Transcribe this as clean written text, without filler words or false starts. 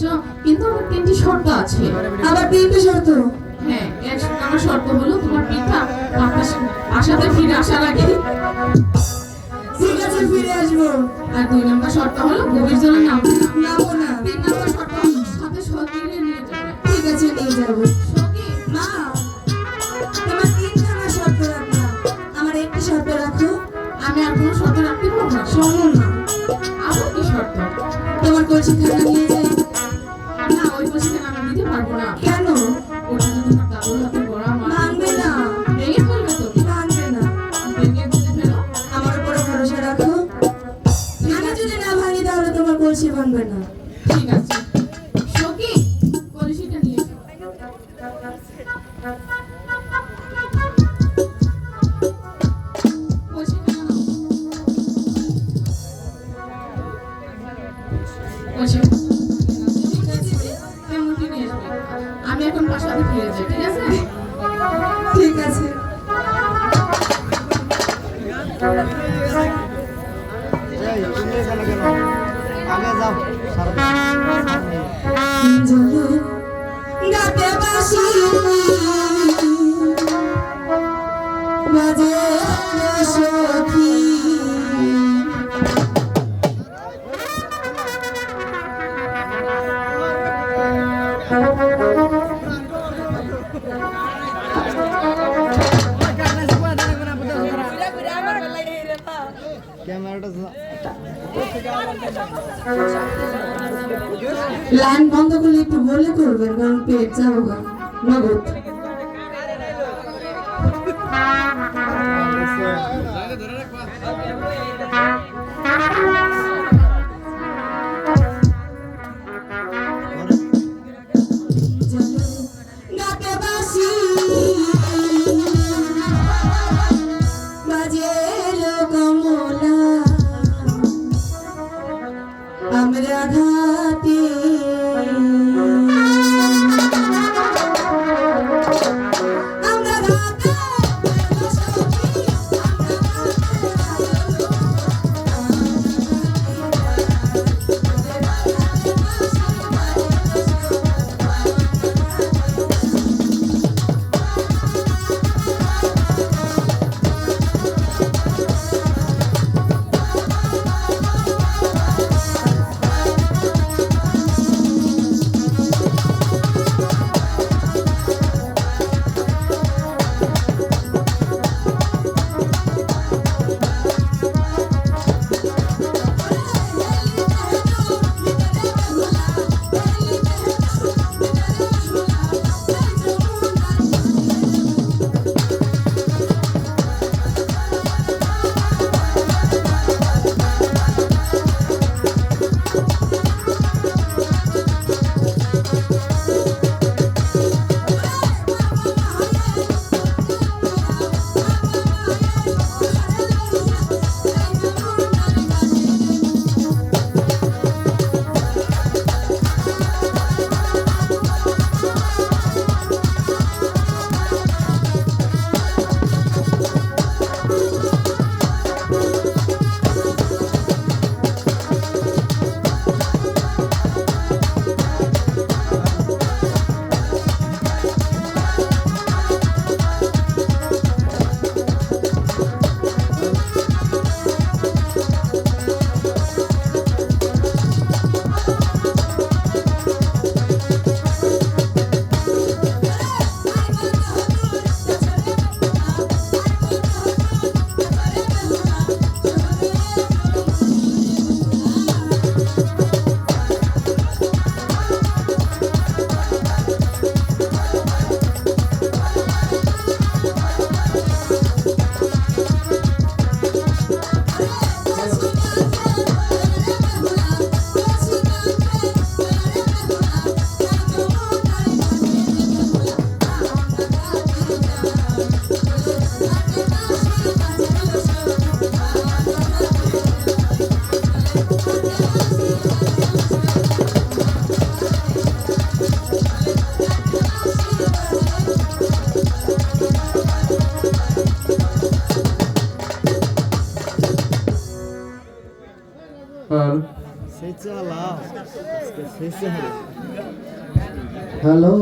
বলছো, কিন্তু আমার তিনটি শর্ত আছে। আবার তিনটে শর্ত? হ্যাঁ, আমার শর্ত হলো তোমার পিতা আশাতে ফিরে আসার আগে। ঠিক আছে, ফিরে আসবো। আর 2 নম্বর শর্ত হলো গভীর জলে নামবো না। 3 নম্বর শর্ত হলো সাথে সহযোগী নিয়ে যাবে। ঠিক আছে, নিয়ে যাবো। সখী, মা, তোমার তিনখানা শর্ত রাখলাম, আমার একটি শর্ত রাখো। আমি আর কোনো শর্ত রাখতে পারবো না। শোনো না, আবার কি শর্ত? তোমার কলসি খানা নিয়ে যাই। না, ওই পয়সাটা আমি দিতে পারবো না। কেন? ওটা তো তোমার দাদুর হাতে গড়া মাছ। ভাঙবে না। ভেঙে ফেলবে তো? ভাঙবে না। ভেঙে ফেলে ফেলো। আমার উপরে ভরসা রাখো। আমি যদি না ভাঙি তাহলে তোমার কলসি ভাঙবে না। ঠিক আছে। সখী, কলসিটা নিয়ে এসো। কলসিটা নাও। কলসিটা তেমনটি নিয়ে আসবে। আমি এখন বাসাতে ফিরে যাই, ঠিক আছে? ঠিক আছে। আগে যাও চলো গাতে বাসি বাজে সখী, লাইন বন্ধ করলে একটু বলে করবেন, কারণ পেট যাবো গা। নগদ। গাতে বাসি বাজে কমলা, আমরা ঘাতে আমরা ঘাতে সেই চালাও সেই চালাও হ্যালো